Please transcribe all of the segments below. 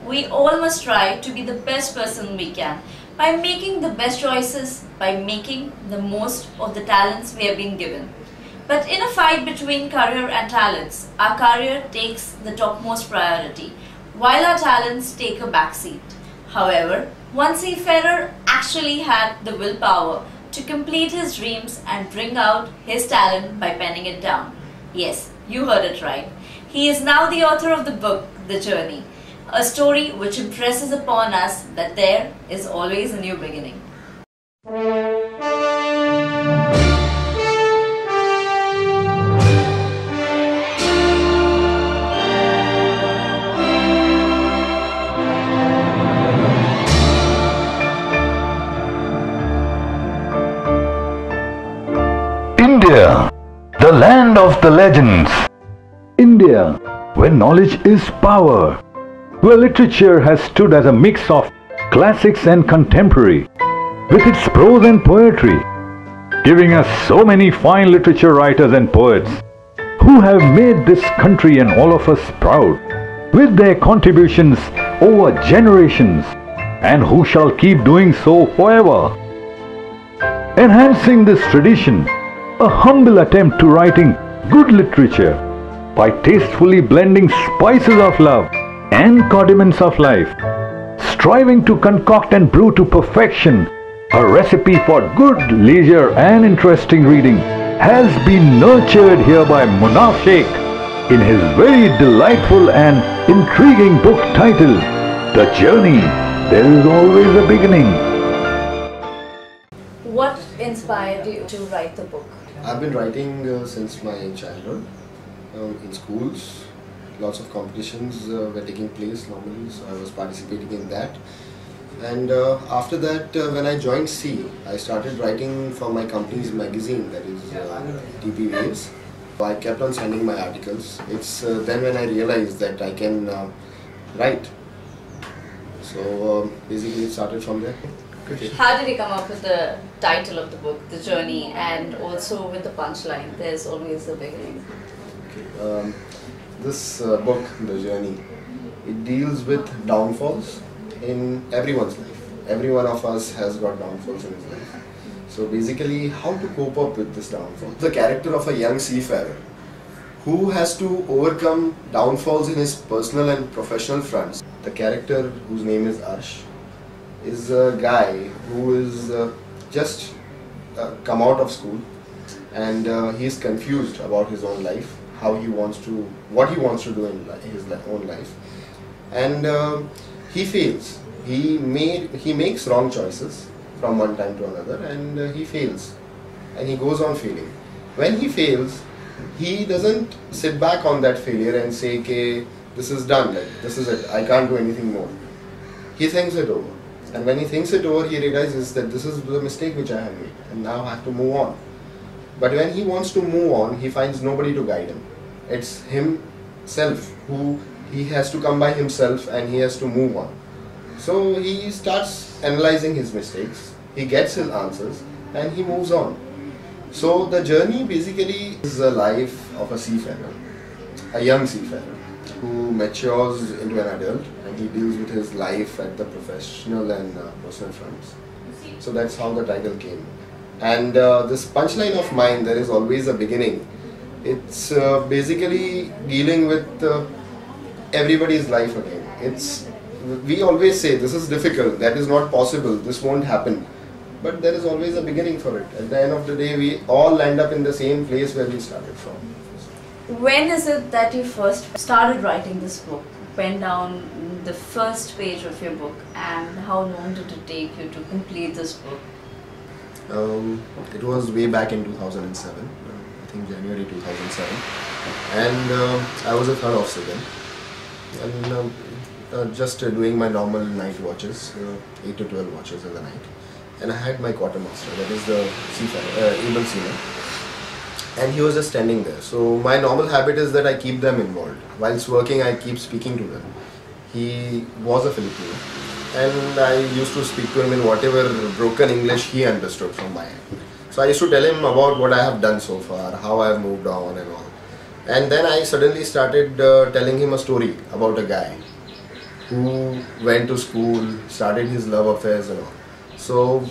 we all must try to be the best person we can by making the best choices, by making the most of the talents we have been given. But in a fight between career and talents, our career takes the topmost priority, while our talents take a backseat. However, one seafarer actually had the willpower to complete his dreams and bring out his talent by penning it down. Yes, you heard it right. He is now the author of the book, The Journey, a story which impresses upon us that there is always a new beginning. India, the land of the legends. India, where knowledge is power, where literature has stood as a mix of classics and contemporary, with its prose and poetry, giving us so many fine literature writers and poets who have made this country and all of us proud with their contributions over generations, and who shall keep doing so forever. Enhancing this tradition, a humble attempt to writing good literature by tastefully blending spices of love and condiments of life, striving to concoct and brew to perfection a recipe for good leisure and interesting reading, has been nurtured here by Munaf Sheikh in his very delightful and intriguing book titled The Journey, There is Always a Beginning. What inspired you to write the book? I've been writing since my childhood. In schools, lots of competitions were taking place normally, so I was participating in that. And after that, when I joined C, I started writing for my company's magazine, that is TP Waves. I kept on sending my articles. It's then when I realized that I can write. So basically it started from there. How did you come up with the title of the book, The Journey, and also with the punchline, There's Always a Beginning? Okay. This book, The Journey, it deals with downfalls in everyone's life. Every one of us has got downfalls in his life. So basically, how to cope up with this downfall. The character of a young seafarer who has to overcome downfalls in his personal and professional fronts. The character, whose name is Arsh, is a guy who is just come out of school, and he is confused about his own life, what he wants to do in his own life, and he fails. He makes wrong choices from one time to another, and he fails, and he goes on failing. When he fails, he doesn't sit back on that failure and say, okay, this is done, this is it, I can't do anything more. He thinks it over. And when he thinks it over, he realizes that this is the mistake which I have made, and now I have to move on. But when he wants to move on, he finds nobody to guide him. It's himself who he has to come by himself, and he has to move on. So he starts analyzing his mistakes, he gets his answers, and he moves on. So the journey basically is the life of a seafarer, a young seafarer, who matures into an adult, and he deals with his life at the professional and personal fronts. So that's how the title came. And this punchline of mine, There is Always a Beginning, it's basically dealing with everybody's life again. We always say this is difficult, that is not possible, this won't happen. But there is always a beginning for it. At the end of the day, we all end up in the same place where we started from. When is it that you first started writing this book? Pen down the first page of your book, and how long did it take you to complete this book? It was way back in 2007, I think January 2007, and I was a third officer then, and just doing my normal night watches, 8 to 12 watches in the night, and I had my quartermaster, that is the seafarer, able seaman. And he was just standing there. So my normal habit is that I keep them involved. Whilst working, I keep speaking to them. He was a Filipino, and I used to speak to him in whatever broken English he understood from my end. So I used to tell him about what I have done so far, how I have moved on and all. And then I suddenly started telling him a story about a guy who went to school, started his love affairs and all. So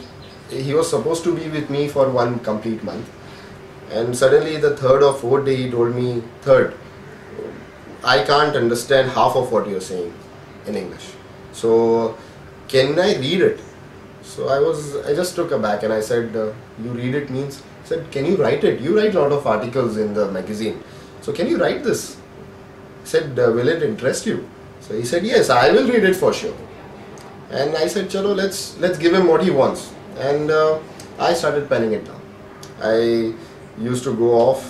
he was supposed to be with me for one complete month, and suddenly the third or fourth day he told me, "Third, I can't understand half of what you're saying in English. So can I read it?" So I just took aback and I said, "You read it means?" He said, "Can you write it? You write a lot of articles in the magazine. So can you write this?" I said, "Will it interest you?" So he said, "Yes, I will read it for sure." And I said, "Chalo, let's give him what he wants." And I started penning it down. I used to go off,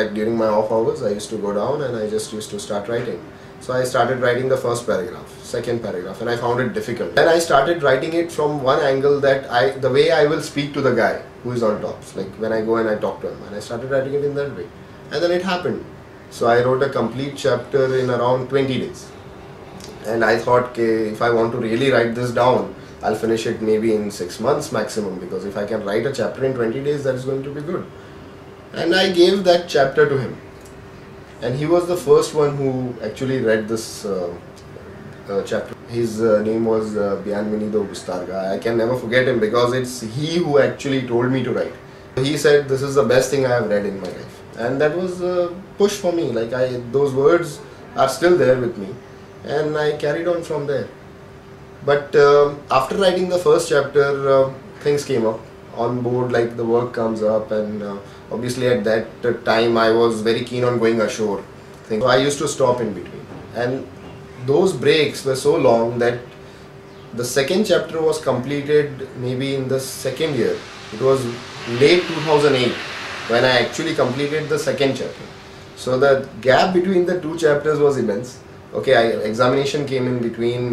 like during my off hours, I used to go down and I just used to start writing. So I started writing the first paragraph, second paragraph, and I found it difficult. Then I started writing it from one angle, that the way I will speak to the guy who is on top, like when I go and I talk to him, and I started writing it in that way. And then it happened. So I wrote a complete chapter in around 20 days. And I thought, okay, if I want to really write this down, I'll finish it maybe in 6 months maximum, because if I can write a chapter in 20 days, that is going to be good. And I gave that chapter to him. And he was the first one who actually read this chapter. His name was Bienvenido Bustarga. I can never forget him because it's he who actually told me to write. He said, "This is the best thing I have read in my life." And that was a push for me. Like those words are still there with me. And I carried on from there. But after writing the first chapter, things came up on board, like the work comes up, and obviously at that time I was very keen on going ashore. So I used to stop in between, and those breaks were so long that the second chapter was completed maybe in the second year. It was late 2008 when I actually completed the second chapter. So the gap between the two chapters was immense. Okay, examination came in between,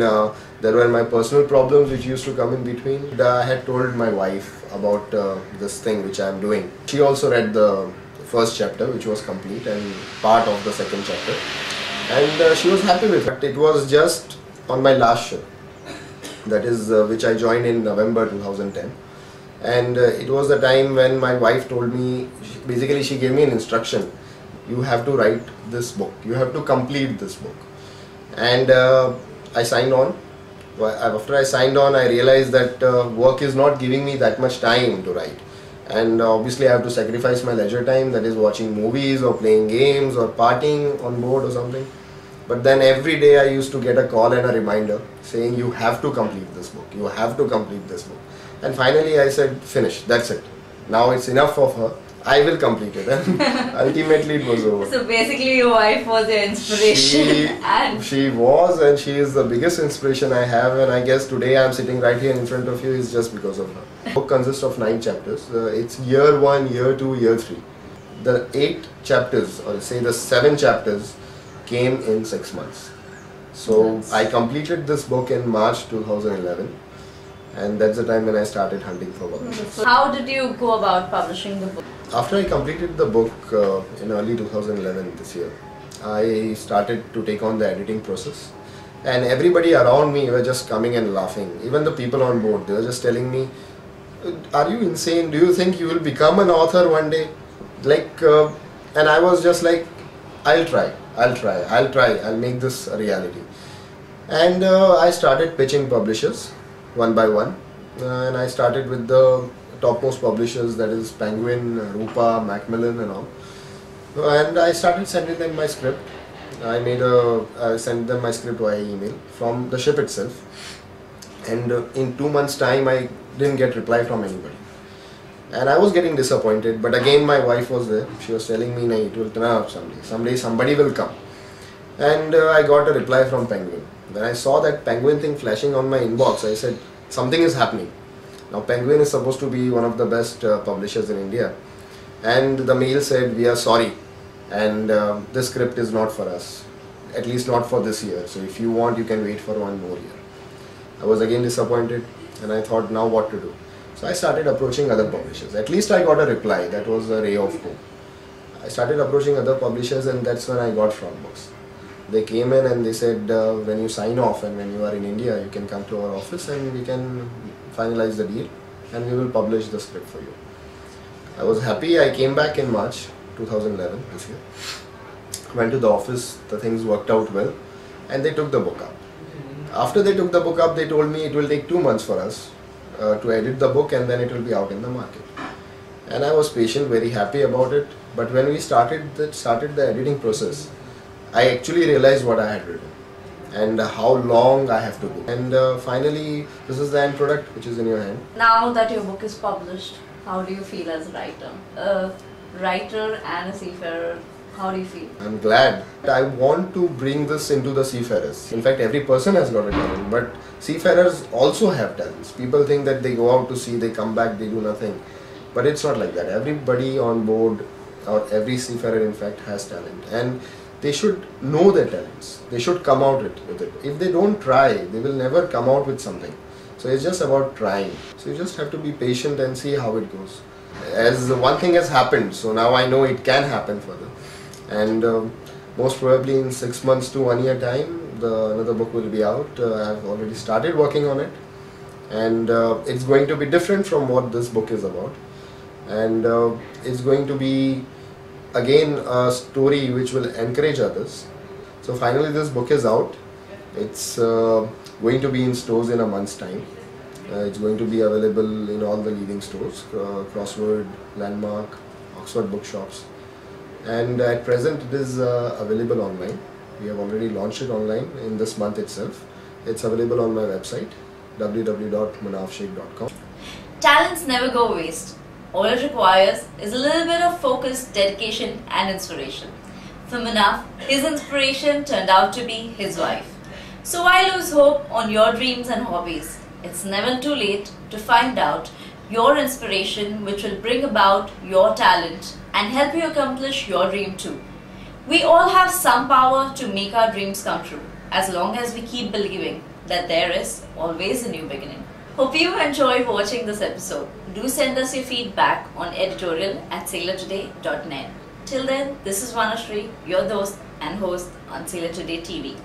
there were my personal problems which used to come in between. I had told my wife about this thing which I am doing. She also read the first chapter, which was complete and part of the second chapter, and she was happy with it. It was just on my last show, that is which I joined in November 2010, and it was the time when my wife told me, basically she gave me an instruction: you have to write this book, you have to complete this book. And I signed on. After I signed on, I realized that work is not giving me that much time to write, and obviously I have to sacrifice my leisure time, that is watching movies or playing games or partying on board or something. But then every day I used to get a call and a reminder saying, "You have to complete this book, you have to complete this book." And finally I said, "Finish, that's it. Now it's enough of her. I will complete it." And ultimately it was over. So basically your wife was your inspiration. She was, and she is the biggest inspiration I have, and I guess today I am sitting right here in front of you is just because of her. The book consists of 9 chapters. It's year 1, year 2, year 3. The 8 chapters, or say the 7 chapters, came in 6 months. So I completed this book in March 2011. And that's the time when I started hunting for publishers. How did you go about publishing the book? After I completed the book in early 2011, this year, I started to take on the editing process. And everybody around me were just coming and laughing. Even the people on board, they were just telling me, "Are you insane? Do you think you will become an author one day?" And I was just like, I'll try, I'll make this a reality. And I started pitching publishers one by one, and I started with the topmost publishers, that is Penguin, Rupa, Macmillan and all. And I started sending them my script. I sent them my script via email from the ship itself, and in 2 months time I didn't get reply from anybody, and I was getting disappointed. But again my wife was there. She was telling me, "Nahi, it will turn up someday somebody will come." And I got a reply from Penguin. When I saw that Penguin thing flashing on my inbox, I said, something is happening. Now Penguin is supposed to be one of the best publishers in India, and the mail said, "We are sorry, and this script is not for us, at least not for this year. So if you want, you can wait for 1 more year." I was again disappointed, and I thought, now what to do? So I started approaching other publishers. At least I got a reply. That was a ray of hope. I started approaching other publishers, and that's when I got Front Books. They came in and they said, "When you sign off and when you are in India, you can come to our office and we can finalize the deal and we will publish the script for you." I was happy. I came back in March 2011 this year. Went to the office, the things worked out well, and they took the book up. After they took the book up, they told me it will take 2 months for us to edit the book, and then it will be out in the market. And I was patient, very happy about it. But when we started the editing process, I actually realized what I had written and how long I have to do. And finally, this is the end product, which is in your hand. Now that your book is published, how do you feel as a writer? A writer and a seafarer, how do you feel? I'm glad. I want to bring this into the seafarers. In fact, every person has got a talent, but seafarers also have talents. People think that they go out to sea, they come back, they do nothing. But it's not like that. Everybody on board, or every seafarer in fact, has talent. And they should know their talents. They should come out with it. If they don't try, they will never come out with something. So it's just about trying. So you just have to be patient and see how it goes. As one thing has happened, so now I know it can happen further. And most probably in 6 months to 1 year time, another book will be out. I've already started working on it. And it's going to be different from what this book is about. And it's going to be again a story which will encourage others. So finally this book is out. It's going to be in stores in a month's time. It's going to be available in all the leading stores, Crossword, Landmark, Oxford bookshops. And at present it is available online. We have already launched it online in this month itself. It's available on my website www.munafshaikh.com. Talents never go waste. All it requires is a little bit of focus, dedication and inspiration. For Munaf, his inspiration turned out to be his wife. So why lose hope on your dreams and hobbies? It's never too late to find out your inspiration which will bring about your talent and help you accomplish your dream too. We all have some power to make our dreams come true, as long as we keep believing that there is always a new beginning. Hope you enjoyed watching this episode. Do send us your feedback on editorial@sailortoday.net. Till then, this is Vanashri, your host and host on Sailor Today TV.